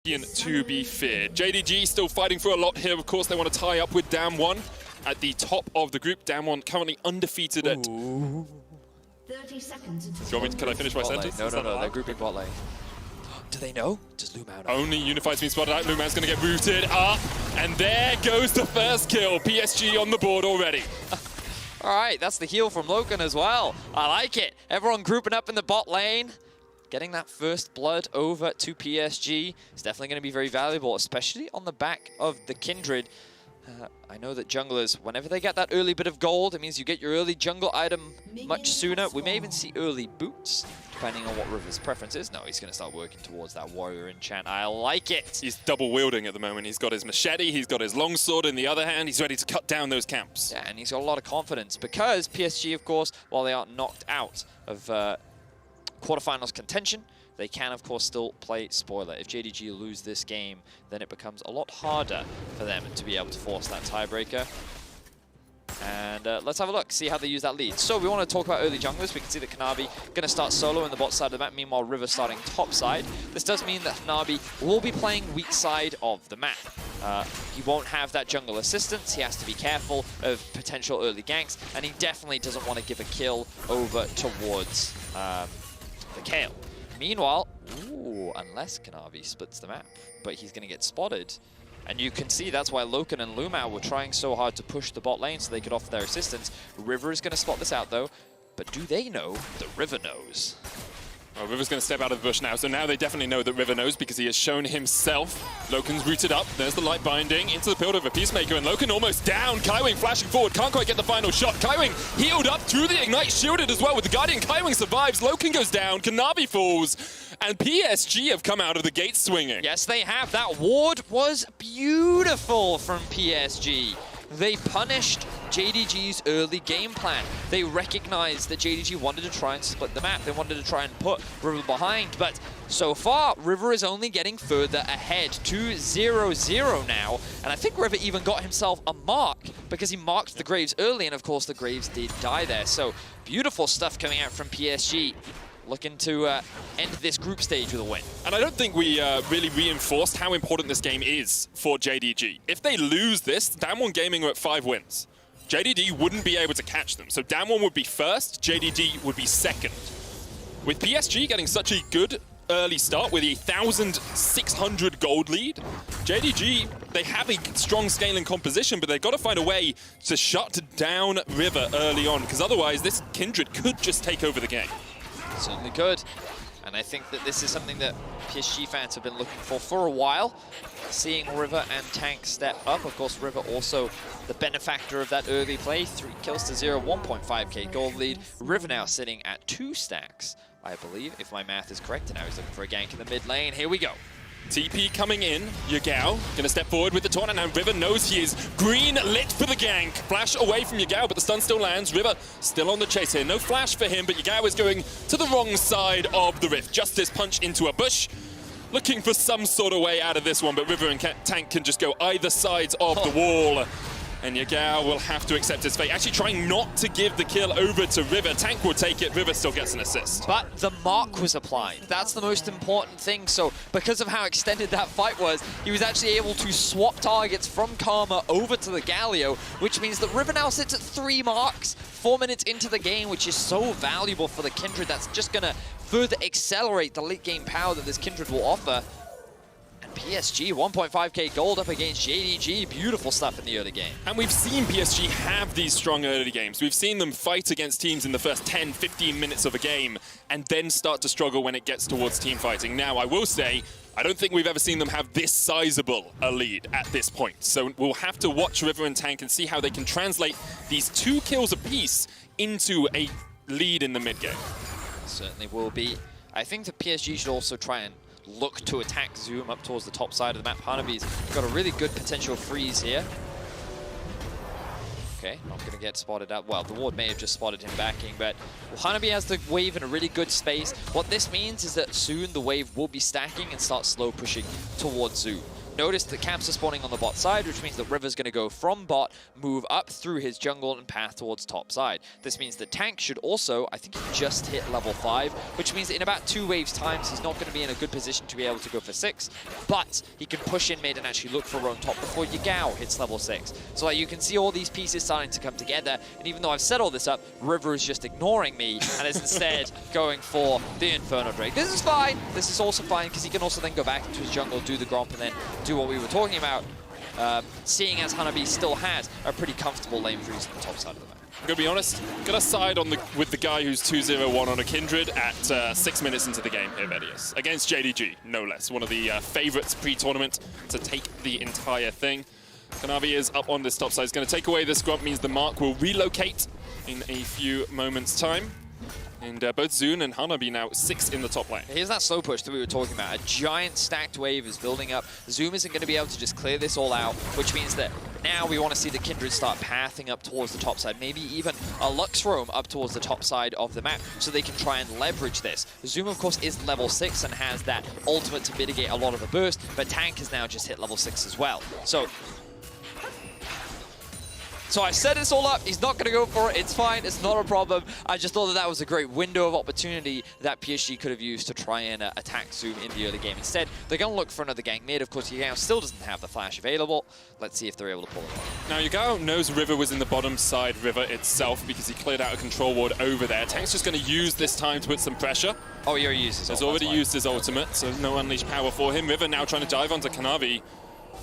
To be feared. JDG still fighting for a lot here. Of course, they want to tie up with Damwon at the top of the group. Damwon currently undefeated at... 30 seconds. Do you want me to, can I finish my sentence? No, they're grouping bot lane. Do they know? Does Lumao know? Only Unified's been spotted out. Lumao's going to get rooted up. And there goes the first kill. PSG on the board already. All right, that's the heal from Loken as well. I like it. Everyone grouping up in the bot lane. Getting that first blood over to PSG is definitely going to be very valuable, especially on the back of the Kindred. I know that junglers, whenever they get that early bit of gold, it means you get your early jungle item much sooner. We may even see early boots, depending on what River's preference is. No, he's going to start working towards that warrior enchant. I like it. He's double wielding at the moment. He's got his machete, he's got his longsword in the other hand. He's ready to cut down those camps. Yeah, and he's got a lot of confidence because PSG, of course, while they are knocked out of quarterfinals contention, they can, of course, still play spoiler. If JDG lose this game, then it becomes a lot harder for them to be able to force that tiebreaker. And let's have a look, see how they use that lead. So we want to talk about early junglers. We can see that Kanavi going to start solo in the bot side of the map, meanwhile River starting top side. This does mean that Kanavi will be playing weak side of the map. He won't have that jungle assistance. He has to be careful of potential early ganks, and he definitely doesn't want to give a kill over towards the Kayle. Meanwhile, unless Kanavi splits the map, but he's going to get spotted. And you can see that's why Loken and Lumao were trying so hard to push the bot lane so they could offer their assistance. River is going to spot this out though, but do they know that River knows? Well, River's going to step out of the bush now, so now they definitely know that River knows because he has shown himself. Loken's rooted up, there's the light binding into the build of a Peacemaker, and Loken almost down. Kaiwing flashing forward, can't quite get the final shot. Kaiwing healed up through the Ignite, shielded as well with the Guardian. Kaiwing survives, Loken goes down, Kanavi falls, and PSG have come out of the gate swinging. Yes, they have. That ward was beautiful from PSG. They punished JDG's early game plan. They recognized that JDG wanted to try and split the map. They wanted to try and put River behind, but so far, River is only getting further ahead, 2-0-0 now. And I think River even got himself a mark because he marked the Graves early, and of course the Graves did die there. So beautiful stuff coming out from PSG. Looking to end this group stage with a win. And I don't think we really reinforced how important this game is for JDG. If they lose this, Damwon Gaming are at 5 wins. JDG wouldn't be able to catch them. So Damwon would be first, JDG would be second. With PSG getting such a good early start with a 1,600 gold lead, JDG, they have a strong scaling composition, but they've got to find a way to shut down River early on, because otherwise this Kindred could just take over the game. Certainly could. And I think that this is something that PSG fans have been looking for a while. Seeing River and Tank step up. Of course, River also the benefactor of that early play. 3 kills to 0, 1.5k gold lead. River now sitting at 2 stacks, I believe, if my math is correct. And now he's looking for a gank in the mid lane. Here we go. TP coming in, Yagao gonna step forward with the taunt, and now River knows he is green lit for the gank. Flash away from Yagao, but the stun still lands. River still on the chase here. No flash for him, but Yagao is going to the wrong side of the rift. Justice punch into a bush. Looking for some sort of way out of this one, but River and Tank can just go either sides of the wall. And Yagao will have to accept his fate. Actually trying not to give the kill over to River. Tank will take it. River still gets an assist. But the mark was applied. That's the most important thing. So because of how extended that fight was, he was actually able to swap targets from Karma over to the Galio, which means that River now sits at 3 marks, 4 minutes into the game, which is so valuable for the Kindred. That's just going to further accelerate the late game power that this Kindred will offer. PSG, 1.5k gold up against JDG. Beautiful stuff in the early game. And we've seen PSG have these strong early games. We've seen them fight against teams in the first 10, 15 minutes of a game and then start to struggle when it gets towards team fighting. Now, I will say, I don't think we've ever seen them have this sizable a lead at this point. So we'll have to watch River and Tank and see how they can translate these 2 kills apiece into a lead in the mid game. Certainly will be. I think that PSG should also try and look to attack Zoom up towards the top side of the map. Hanabi's got a really good potential freeze here. Okay, not going to get spotted out. Well, the ward may have just spotted him backing, but Hanabi has the wave in a really good space. What this means is that soon the wave will be stacking and start slow pushing towards Zoom. notice the camps are spawning on the bot side, which means that River's going to go from bot, move up through his jungle, and path towards top side. This means that Tank should also, I think he just hit level 5, which means that in about 2 waves times, he's not going to be in a good position to be able to go for 6, but he can push in mid and actually look for roam top before Yagao hits level 6. So like, you can see all these pieces starting to come together, and even though I've set all this up, River is just ignoring me and is instead going for the Inferno Drake. This is fine. This is also fine because he can also then go back into his jungle, do the Gromp, and then do what we were talking about, seeing as Hanabi still has a pretty comfortable lane freeze on the top side of the map. I'm gonna be honest, gonna side on with the guy who's 2-0-1 on a Kindred at 6 minutes into the game here, Vedius. Against JDG, no less. One of the favorites pre-tournament to take the entire thing. Kanavi is up on this top side. He's gonna take away this Grump, means the Mark will relocate in a few moments' time. And both Zune and Hanabi now 6 in the top lane. Here's that slow push that we were talking about. A giant stacked wave is building up. Zoom isn't going to be able to just clear this all out, which means that now we want to see the Kindred start pathing up towards the top side, maybe even a Lux Roam up towards the top side of the map, so they can try and leverage this. Zoom, of course, is level 6 and has that ultimate to mitigate a lot of the burst, but Tank has now just hit level 6 as well. So I set this all up, he's not going to go for it, it's fine, it's not a problem. I just thought that that was a great window of opportunity that PSG could have used to try and attack Zoom in the early game. Instead, they're going to look for another gank mid. Of course, Yagao still doesn't have the flash available. Let's see if they're able to pull it off. Now, Yagao knows River was in the bottom side River itself because he cleared out a control ward over there. Tank's just going to use this time to put some pressure. Oh, he already used his ult. He's already used his ultimate, so no unleashed power for him. River now trying to dive onto Kanavi.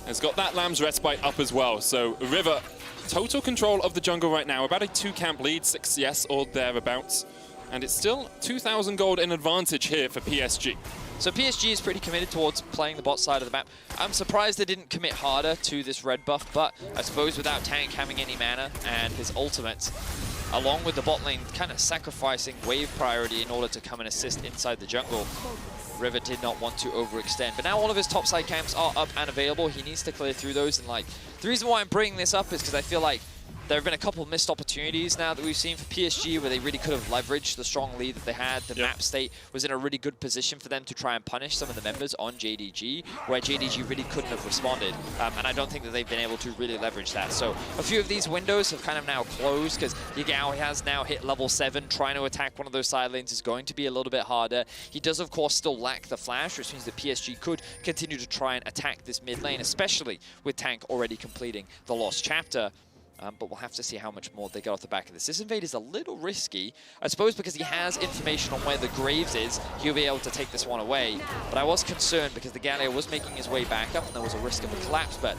Has got that Lamb's Respite up as well, so River, total control of the jungle right now, about a 2-camp lead, 6 CS or thereabouts. And it's still 2,000 gold in advantage here for PSG. So PSG is pretty committed towards playing the bot side of the map. I'm surprised they didn't commit harder to this red buff, but I suppose without Tank having any mana and his ultimate, along with the bot lane kind of sacrificing wave priority in order to come and assist inside the jungle, River did not want to overextend. But now all of his topside camps are up and available. He needs to clear through those. And like, the reason why I'm bringing this up is because I feel like there have been a couple of missed opportunities now that we've seen for PSG where they really could have leveraged the strong lead that they had. The map state was in a really good position for them to try and punish some of the members on JDG, where JDG really couldn't have responded. And I don't think that they've been able to really leverage that. So a few of these windows have kind of now closed because Yagao has now hit level 7. Trying to attack one of those side lanes is going to be a little bit harder. He does, of course, still lack the flash, which means that PSG could continue to try and attack this mid lane, especially with Tank already completing the Lost Chapter. But we'll have to see how much more they get off the back of this. This invade is a little risky, I suppose, because he has information on where the Graves is. He'll be able to take this one away. But I was concerned because the Galio was making his way back up and there was a risk of a collapse, but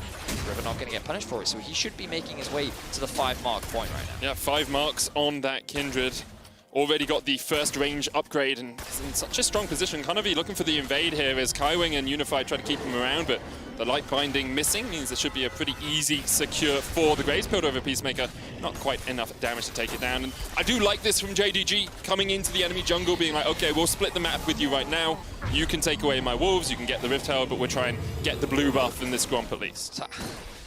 River not going to get punished for it. So he should be making his way to the 5-mark point right now. Yeah, 5 marks on that Kindred. Already got the first range upgrade and is in such a strong position. Kanavi looking for the invade here as Kaiwing and Unified try to keep him around, but the light binding missing means it should be a pretty easy secure for the Graves build over Peacemaker. Not quite enough damage to take it down. And I do like this from JDG, coming into the enemy jungle, being like, okay, we'll split the map with you right now. You can take away my wolves, you can get the Rift Tower, but we'll try and get the blue buff in this Gromp at least.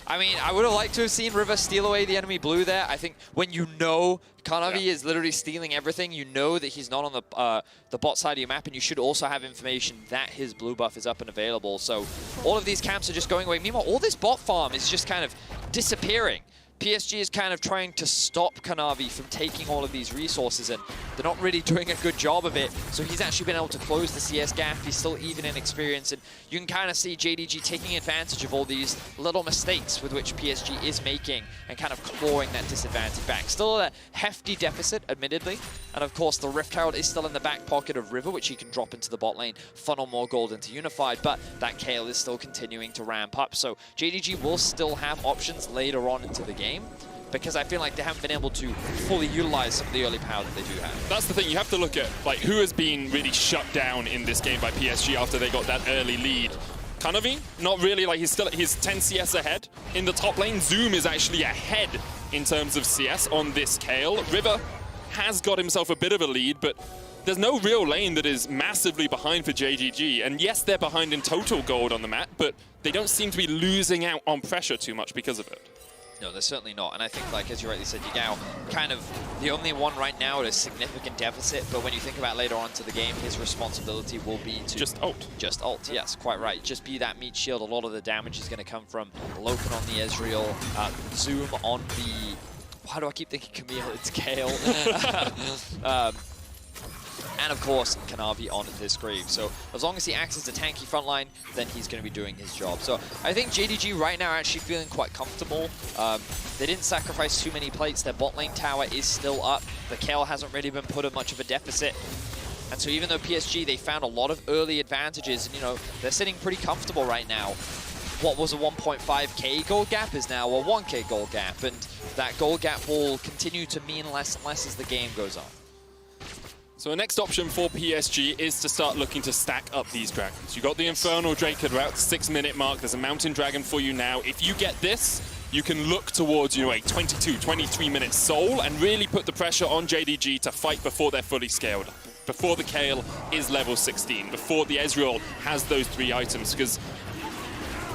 I mean, I would have liked to have seen River steal away the enemy blue there. I think when you know Kanavi is literally stealing everything, you know that he's not on the bot side of your map, and you should also have information that his blue buff is up and available. So all of these camps are just going away. Meanwhile, all this bot farm is just kind of disappearing. PSG is kind of trying to stop Kanavi from taking all of these resources, and they're not really doing a good job of it. So he's actually been able to close the CS gap. He's still even in experience, and you can kind of see JDG taking advantage of all these little mistakes with which PSG is making and kind of clawing that disadvantage back. Still a hefty deficit, admittedly, and of course the Rift Herald is still in the back pocket of River, which he can drop into the bot lane, funnel more gold into Unified, but that Kayle is still continuing to ramp up. So JDG will still have options later on into the game, because I feel like they haven't been able to fully utilize some of the early power that they do have. That's the thing, you have to look at like who has been really shut down in this game by PSG after they got that early lead. Kanavi, not really, like he's 10 CS ahead. In the top lane, Zoom is actually ahead in terms of CS on this Kayle. River has got himself a bit of a lead, but there's no real lane that is massively behind for JDG. And yes, they're behind in total gold on the map, but they don't seem to be losing out on pressure too much because of it. No, they're certainly not. And I think, like, as you rightly said, Yagao, kind of the only one right now at a significant deficit. But when you think about later on to the game, his responsibility will be to... Just ult. Just ult, yes, quite right. Just be that meat shield. A lot of the damage is going to come from Loken on the Ezreal, Zoom on the... Why do I keep thinking Camille? It's Kale. And of course, Kanavi on this Grave. So as long as he acts as a tanky frontline, then he's going to be doing his job. So I think JDG right now are actually feeling quite comfortable. They didn't sacrifice too many plates. Their bot lane tower is still up. The Kale hasn't really been put in much of a deficit. And so even though PSG, they found a lot of early advantages, and you know, they're sitting pretty comfortable right now. What was a 1.5k gold gap is now a 1k gold gap, and that gold gap will continue to mean less and less as the game goes on. So the next option for PSG is to start looking to stack up these dragons. You got the Infernal Drake at about the 6-minute mark. There's a Mountain Dragon for you now. If you get this, you can look towards, you know, a 22, 23-minute Soul and really put the pressure on JDG to fight before they're fully scaled up, before the Kale is level 16, before the Ezreal has those 3 items. Because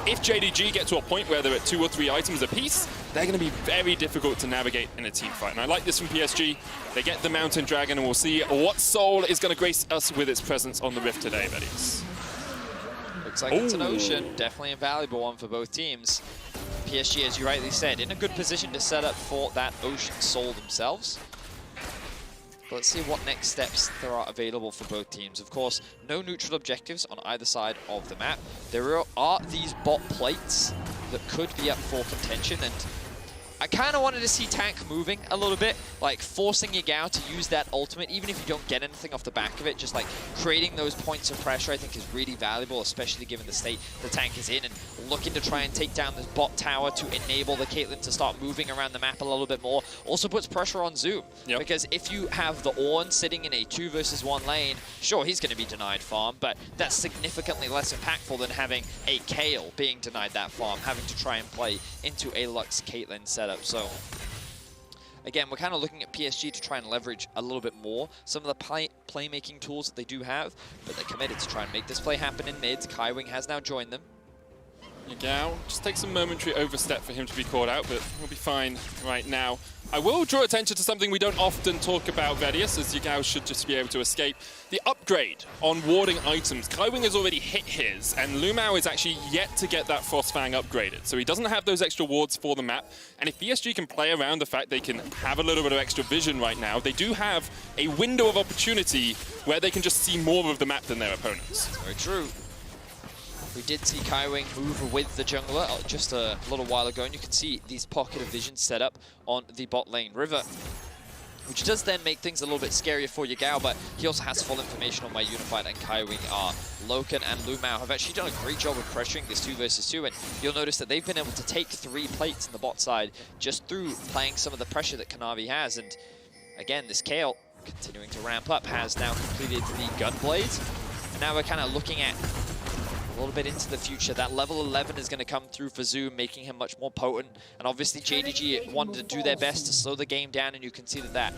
if JDG get to a point where they're at 2 or 3 items apiece, they're going to be very difficult to navigate in a team fight. And I like this from PSG. They get the Mountain Dragon, and we'll see what Soul is going to grace us with its presence on the Rift today, Vedius. Looks like it's an Ocean. Definitely a valuable one for both teams. PSG, as you rightly said, in a good position to set up for that Ocean Soul themselves. But let's see what next steps there are available for both teams. Of course, no neutral objectives on either side of the map. There are these bot plates that could be up for contention, and I kind of wanted to see Tank moving a little bit, like forcing Yagao to use that ultimate, even if you don't get anything off the back of it, just like creating those points of pressure I think is really valuable, especially given the state the tank is in, and looking to try and take down this bot tower to enable the Caitlyn to start moving around the map a little bit more. Also puts pressure on Zoom, because if you have the Ornn sitting in a 2 versus 1 lane, sure, he's going to be denied farm, but that's significantly less impactful than having a Kayle being denied that farm, having to try and play into a Lux Caitlyn setup. So again, we're kind of looking at PSG to try and leverage a little bit more some of the playmaking tools that they do have, but they're committed to try and make this play happen in mids. Kaiwing has now joined them. Yagao just takes a momentary overstep for him to be caught out, but he'll be fine right now. I will draw attention to something we don't often talk about, Vedius, as Yagao should just be able to escape. The upgrade on warding items. Kaiwing has already hit his, and Lumao is actually yet to get that Frostfang upgraded. So he doesn't have those extra wards for the map. And if PSG can play around the fact they can have a little bit of extra vision right now, they do have a window of opportunity where they can just see more of the map than their opponents. Very true. We did see Kaiwing move with the jungler just a little while ago, and you can see these pocket of vision set up on the bot lane River, which does then make things a little bit scarier for Yagao, but he also has full information on where Unified and Kaiwing are. Loken and Lumao have actually done a great job of pressuring this 2 versus 2, and you'll notice that they've been able to take 3 plates in the bot side just through playing some of the pressure that Kanavi has. And again, this Kayle, continuing to ramp up, has now completed the Gunblade. And now we're kind of looking at a little bit into the future. That level 11 is going to come through for Zoom, making him much more potent. And obviously JDG wanted to do their best to slow the game down, and you can see that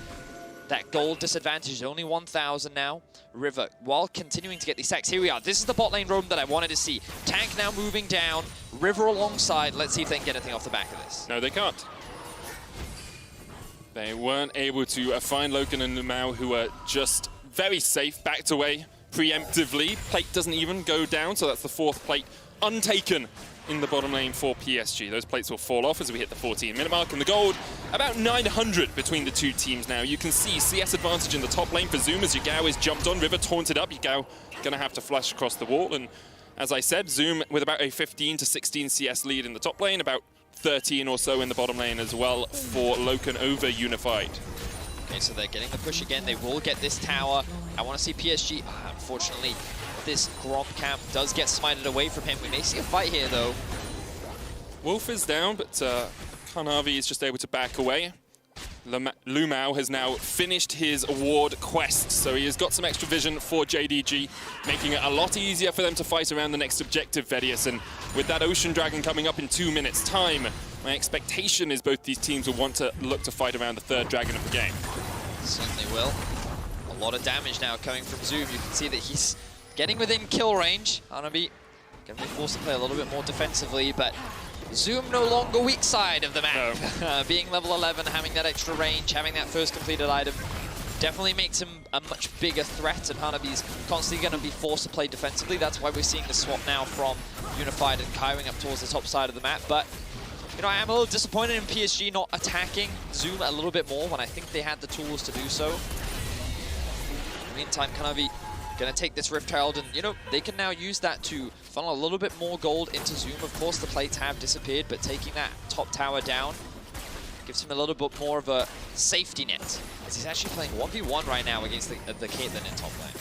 gold disadvantage is only 1,000 now. River, while continuing to get these stacks, here we are. This is the bot lane roam that I wanted to see. Tank now moving down, River alongside. Let's see if they can get anything off the back of this. No, they can't. They weren't able to find Loken and Lumao, who are just very safe, backed away preemptively. Plate doesn't even go down, so that's the 4th plate untaken in the bottom lane for PSG. Those plates will fall off as we hit the 14-minute mark, and the gold about 900 between the 2 teams now. You can see CS advantage in the top lane for Zoom as Yagao is jumped on. River taunted up. Yagao going to have to flash across the wall, and as I said, Zoom with about a 15 to 16 CS lead in the top lane, about 13 or so in the bottom lane as well for Loken over Unified. Okay, so they're getting the push again. They will get this tower. I want to see PSG. Unfortunately, this Grom camp does get smited away from him. We may see a fight here, though. Wolf is down, but Kanavi is just able to back away. Lumao has now finished his award quest, so he has got some extra vision for JDG, making it a lot easier for them to fight around the next objective, Vedius. And with that Ocean Dragon coming up in 2 minutes' time, my expectation is both these teams will want to look to fight around the 3rd dragon of the game. Certainly will. A lot of damage now coming from Zoom. You can see that he's getting within kill range. Gonna be forced to play a little bit more defensively, but Zoom no longer weak side of the map. No. Being level 11, having that extra range, having that first completed item, definitely makes him a much bigger threat, and Hanabi's constantly going to be forced to play defensively. That's why we're seeing the swap now from Unified and Kaiwing up towards the top side of the map. But, you know, I am a little disappointed in PSG not attacking Zoom a little bit more when I think they had the tools to do so. In the meantime, Kanavi going to take this Rift Herald, and, you know, they can now use that to funnel a little bit more gold into Zoom. Of course, the plates have disappeared, but taking that top tower down gives him a little bit more of a safety net, as he's actually playing 1v1 right now against the Caitlyn in top lane.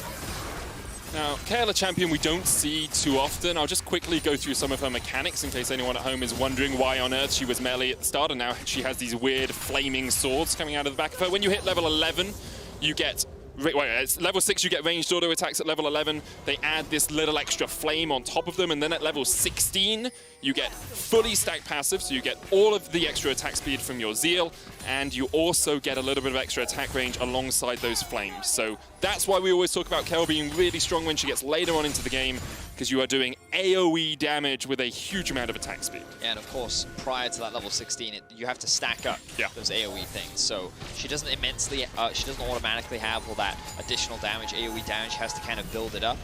Now, KL, a champion we don't see too often. I'll just quickly go through some of her mechanics in case anyone at home is wondering why on earth she was melee at the start, and now she has these weird flaming swords coming out of the back of her. When you hit level 11, you get... it's level 6, you get ranged auto attacks at level 11. They add this little extra flame on top of them, and then at level 16, you get fully stacked passive, so you get all of the extra attack speed from your Zeal, and you also get a little bit of extra attack range alongside those flames. So that's why we always talk about Kel being really strong when she gets later on into the game, because you are doing AoE damage with a huge amount of attack speed. Yeah, and of course, prior to that level 16, you have to stack up those AoE things. So she doesn't she doesn't automatically have all that additional damage, AoE damage. She has to kind of build it up.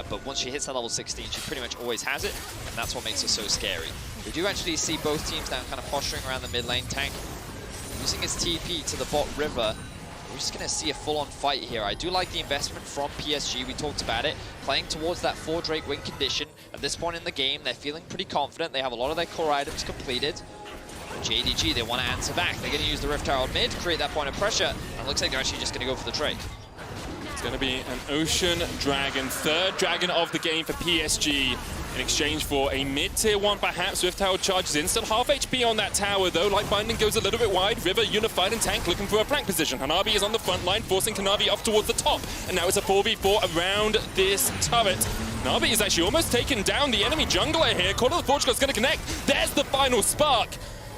But once she hits that level 16, she pretty much always has it, and that's what makes her so scary. We do actually see both teams now kind of posturing around the mid lane. Tank using his TP to the bot river. We're just going to see a full-on fight here. I do like the investment from PSG. We talked about it. Playing towards that 4 Drake win condition. At this point in the game, they're feeling pretty confident. They have a lot of their core items completed. JDG, they want to answer back. They're going to use the Rift Herald mid, create that point of pressure. And it looks like they're actually just going to go for the Drake. It's going to be an Ocean Dragon, 3rd Dragon of the game for PSG. In exchange for a mid-tier 1, perhaps. Rift Herald charges in. Still half HP on that tower, though. Light Binding goes a little bit wide. River, Unified, and Tank looking for a flank position. Hanabi is on the front line, forcing Kanavi off towards the top. And now it's a 4v4 around this turret. Kanavi is actually almost taken down the enemy jungler here. Call of the Portugal is going to connect. There's the final spark.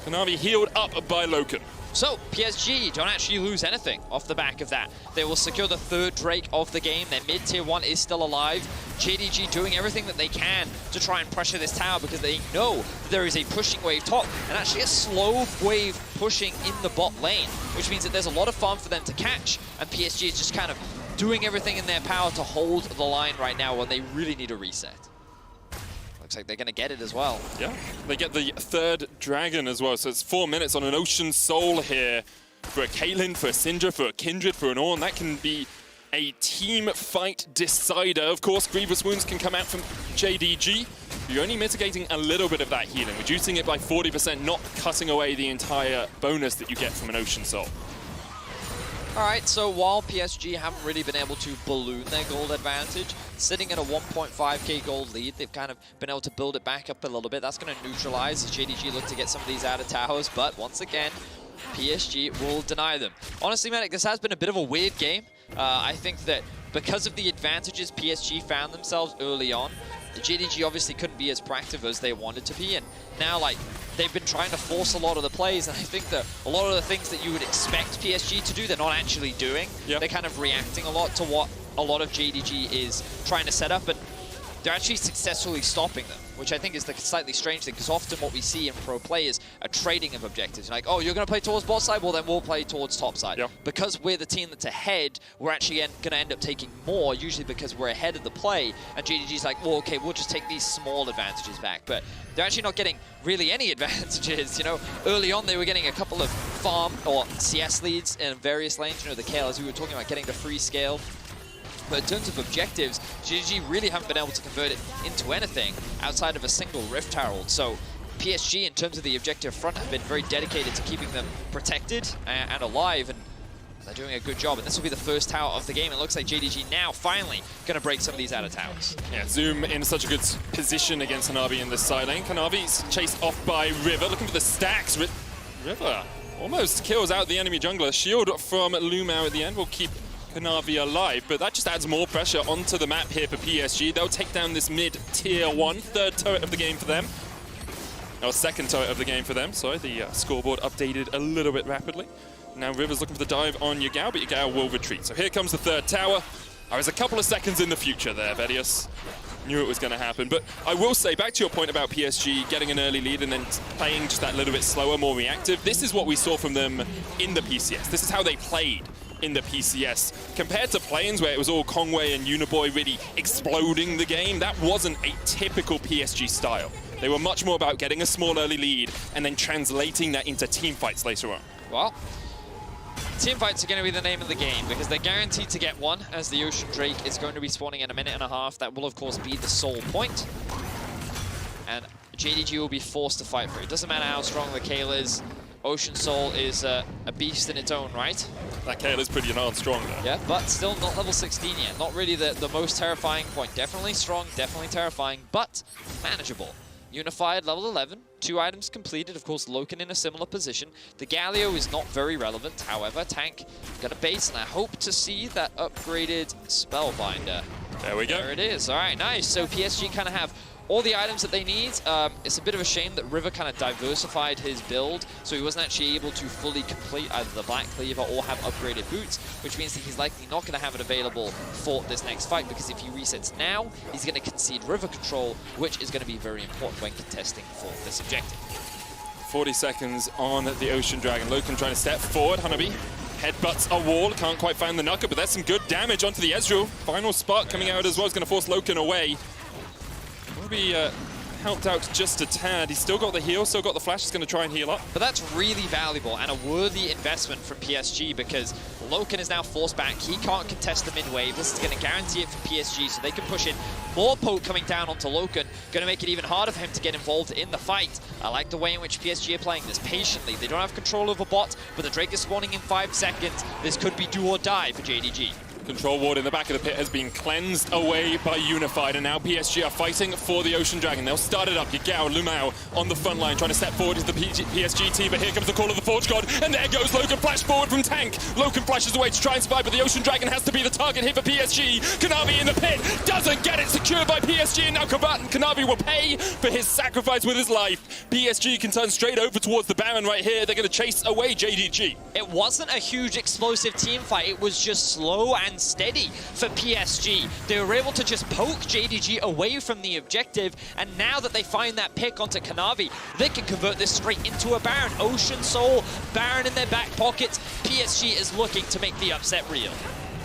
Kanavi healed up by Loken. So, PSG don't actually lose anything off the back of that. They will secure the 3rd Drake of the game. Their mid-tier 1 is still alive. JDG doing everything that they can to try and pressure this tower because they know that there is a pushing wave top and actually a slow wave pushing in the bot lane, which means that there's a lot of farm for them to catch, and PSG is just kind of doing everything in their power to hold the line right now when they really need a reset. Looks like they're going to get it as well. Yeah, they get the 3rd Dragon as well. So it's 4 minutes on an Ocean Soul here for a Caitlyn, for a Syndra, for a Kindred, for an Ornn. That can be a team fight decider. Of course, Grievous Wounds can come out from JDG. You're only mitigating a little bit of that healing, reducing it by 40%, not cutting away the entire bonus that you get from an Ocean Soul. All right, so while PSG haven't really been able to balloon their gold advantage, sitting at a 1.5k gold lead, they've kind of been able to build it back up a little bit. That's going to neutralize as JDG look to get some of these out of towers, but once again, PSG will deny them. Honestly, Manic, this has been a bit of a weird game. I think that because of the advantages PSG found themselves early on, the JDG obviously couldn't be as proactive as they wanted to be, and now, like, they've been trying to force a lot of the plays, and I think that a lot of the things that you would expect PSG to do, they're not actually doing. Yep. They're kind of reacting a lot to what a lot of JDG is trying to set up, but they're actually successfully stopping them, which I think is the slightly strange thing, because often what we see in pro play is a trading of objectives. Like, oh, you're going to play towards bot side? Well, then we'll play towards top side. Yep. Because we're the team that's ahead, we're actually going to end up taking more, usually because we're ahead of the play, and JDG's like, well, okay, we'll just take these small advantages back. But they're actually not getting really any advantages, you know. Early on, they were getting a couple of farm or CS leads in various lanes, you know, the KL, as we were talking about, getting the free scale. But in terms of objectives, JDG really haven't been able to convert it into anything outside of a single Rift Herald. So PSG, in terms of the objective front, have been very dedicated to keeping them protected and alive, and they're doing a good job. And this will be the first tower of the game. It looks like JDG now finally going to break some of these out of towers. Yeah, Zoom in such a good position against Hanabi in this side lane. Hanabi's chased off by River, looking for the stacks. River almost kills out the enemy jungler. Shield from Lumao at the end will keep Kanavi alive, but that just adds more pressure onto the map here for PSG. They'll take down this mid-tier 1, 3rd turret of the game for them. Or 2nd turret of the game for them, sorry. The scoreboard updated a little bit rapidly. Now River's looking for the dive on Yagao, but Yagao will retreat. So here comes the 3rd tower. I was a couple of seconds in the future there, Vedius. Knew it was going to happen. But I will say, back to your point about PSG getting an early lead and then playing just that little bit slower, more reactive, this is what we saw from them in the PCS. This is how they played in the PCS. Compared to Plains, where it was all Kongwei and Uniboy really exploding the game, that wasn't a typical PSG style. They were much more about getting a small early lead and then translating that into team fights later on. Well, team fights are going to be the name of the game because they're guaranteed to get one, as the Ocean Drake is going to be spawning in a minute and a half. That will, of course, be the sole point. And JDG will be forced to fight for it. It doesn't matter how strong the Kayle is. Ocean Soul is a beast in its own right. That Kayle is pretty darn strong, though. Yeah, but still not level 16 yet. Not really the most terrifying point. Definitely strong, definitely terrifying, but manageable. Unified, level 11, 2 items completed. Of course, Loken in a similar position. The Galio is not very relevant. However, Tank got a base, and I hope to see that upgraded Spellbinder. There we go. There it is. All right, nice. So PSG kind of have all the items that they need. It's a bit of a shame that River kind of diversified his build, so he wasn't actually able to fully complete either the Black Cleaver or have upgraded boots, which means that he's likely not going to have it available for this next fight, because if he resets now, he's going to concede River control, which is going to be very important when contesting for this objective. 40 seconds on the Ocean Dragon. Loken trying to step forward. Hanabi headbutts a wall. Can't quite find the Nuka, but that's some good damage onto the Ezreal. Final spark coming out as well is going to force Loken away. Be helped out just a tad. He's still got the heal, still got the flash. He's going to try and heal up. But that's really valuable and a worthy investment from PSG, because Loken is now forced back. He can't contest the mid-wave. This is going to guarantee it for PSG, so they can push in more poke coming down onto Loken. Going to make it even harder for him to get involved in the fight. I like the way in which PSG are playing this patiently. They don't have control over bot, but the Drake is spawning in 5 seconds. This could be do or die for JDG. Control ward in the back of the pit has been cleansed away by Unified, and now PSG are fighting for the Ocean Dragon. They'll start it up. Yagao, Lumao on the front line, trying to step forward to the PSG team, but here comes the call of the Forge God, and there goes Loken. Flash forward from Tank. Loken flashes away to try and survive, but the Ocean Dragon has to be the target here for PSG. Kanavi in the pit, doesn't get it, secured by PSG, and now Kanavi will pay for his sacrifice with his life. PSG can turn straight over towards the Baron right here. They're going to chase away JDG. It wasn't a huge explosive team fight. It was just slow and steady for PSG. They were able to just poke JDG away from the objective, and now that they find that pick onto Kanavi, they can convert this straight into a Baron. Ocean Soul, Baron in their back pockets. PSG is looking to make the upset real.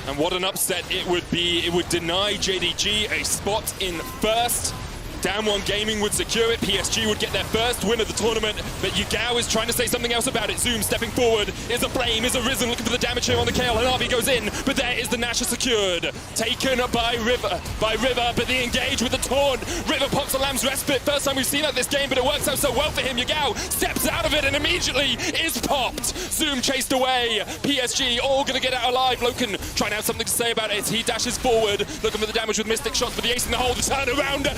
And what an upset it would be. It would deny JDG a spot in first. Damwon Gaming would secure it. PSG would get their first win of the tournament, but Yagao is trying to say something else about it. Zoom stepping forward. Is a flame, is Arisen looking for the damage here on the Kayle. Hanabi goes in, but there is the Nasher secured. Taken by River, but the engage with the taunt. River pops a Lamb's Respite. First time we've seen that this game, but it works out so well for him. Yagao steps out of it and immediately is popped. Zoom chased away. PSG all gonna get out alive. Loken trying to have something to say about it. He dashes forward, looking for the damage with Mystic Shots, but the ace in the hole to turn around.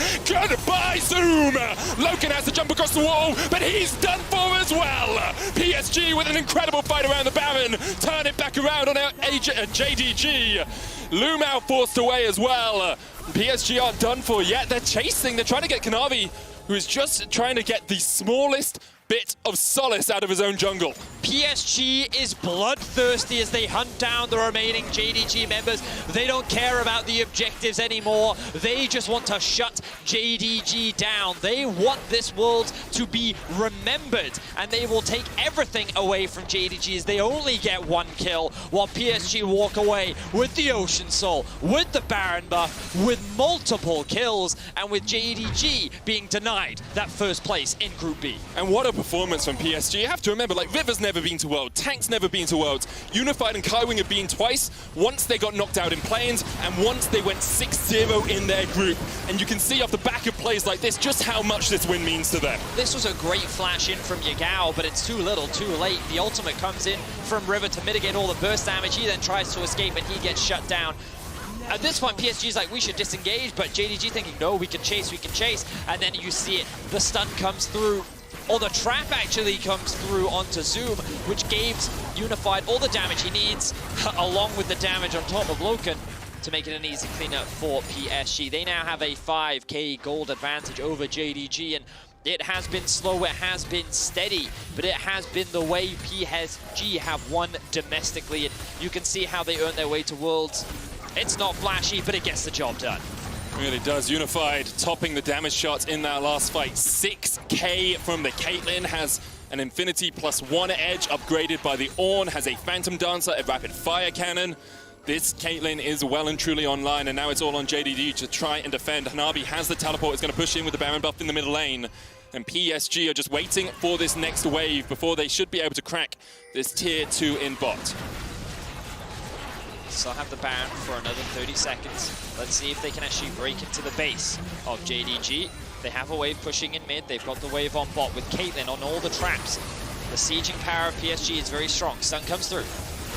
By Zoom! Loken has to jump across the wall, but he's done for as well! PSG with an incredible fight around the Baron, turn it back around on JDG. Lumao forced away as well. PSG aren't done for yet, they're chasing, they're trying to get Kanavi, who is just trying to get the smallest bit of solace out of his own jungle. PSG is bloodthirsty as they hunt down the remaining JDG members. They don't care about the objectives anymore. They just want to shut JDG down. They want this world to be remembered, and they will take everything away from JDG as they only get 1 kill, while PSG walk away with the Ocean Soul, with the Baron buff, with multiple kills, and with JDG being denied that first place in Group B. And what a performance from PSG. You have to remember, like, River's never been to World, Tank's never been to Worlds, Unified and Kaiwing have been twice, once they got knocked out in Plains, and once they went 6-0 in their group. And you can see off the back of plays like this just how much this win means to them. This was a great flash in from Yagao, but it's too little, too late. The ultimate comes in from River to mitigate all the burst damage. He then tries to escape, and he gets shut down. At this point, PSG's like, we should disengage, but JDG thinking, no, we can chase, and then you see it. The stun comes through, or the trap actually comes through onto Zoom, which gives Unified all the damage he needs, along with the damage on top of Loken, to make it an easy cleanup for PSG. They now have a 5k gold advantage over JDG, and it has been slow, it has been steady, but it has been the way PSG have won domestically, and you can see how they earned their way to Worlds. It's not flashy, but it gets the job done. Really does. Unified topping the damage shots in that last fight. 6k from the Caitlyn, has an Infinity +1 edge upgraded by the Ornn, has a Phantom Dancer, a Rapid Fire Cannon. This Caitlyn is well and truly online, and now it's all on JDG to try and defend. Hanabi has the teleport, is going to push in with the Baron buff in the middle lane. And PSG are just waiting for this next wave before they should be able to crack this tier 2 in bot. Still have the Baron for another 30 seconds. Let's see if they can actually break into the base of JDG. They have a wave pushing in mid. They've got the wave on bot with Caitlyn on all the traps. The sieging power of PSG is very strong. Stun comes through.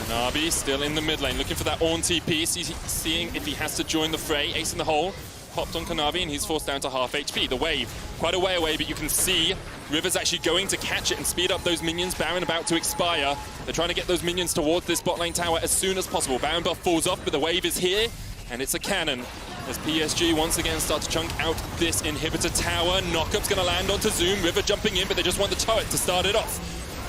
Hanabi still in the mid lane, looking for that Ornn TP, seeing if he has to join the fray. Ace in the hole, popped on Hanabi, and he's forced down to half HP. The wave, quite a way away, but you can see River's actually going to catch it and speed up those minions. Baron about to expire. They're trying to get those minions towards this bot lane tower as soon as possible. Baron buff falls off, but the wave is here, and it's a cannon. As PSG once again start to chunk out this inhibitor tower. Knockup's going to land onto Zoom. River jumping in, but they just want the turret to start it off.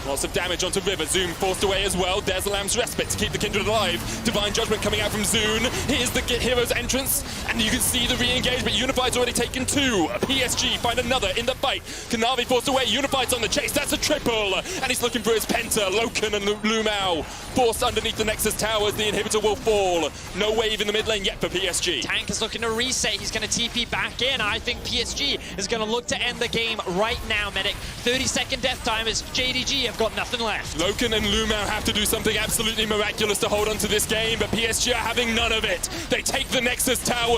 Lots of damage onto River. Zoom forced away as well. There's the Lamb's Respite to keep the Kindred alive. Divine Judgment coming out from Zoom. Here's the hero's entrance, and you can see the re-engagement. Unified's already taken 2. PSG find another in the fight. Kanavi forced away. Unified's on the chase. That's a triple, and he's looking for his Penta. Loken and Lumao forced underneath the Nexus towers. The inhibitor will fall. No wave in the mid lane yet for PSG. Tank is looking to reset. He's going to TP back in. I think PSG is going to look to end the game right now, Medic. 30-second death time as JDG have got nothing left. Loken and Lumao have to do something absolutely miraculous to hold on to this game, but PSG are having none of it. They take the Nexus tower.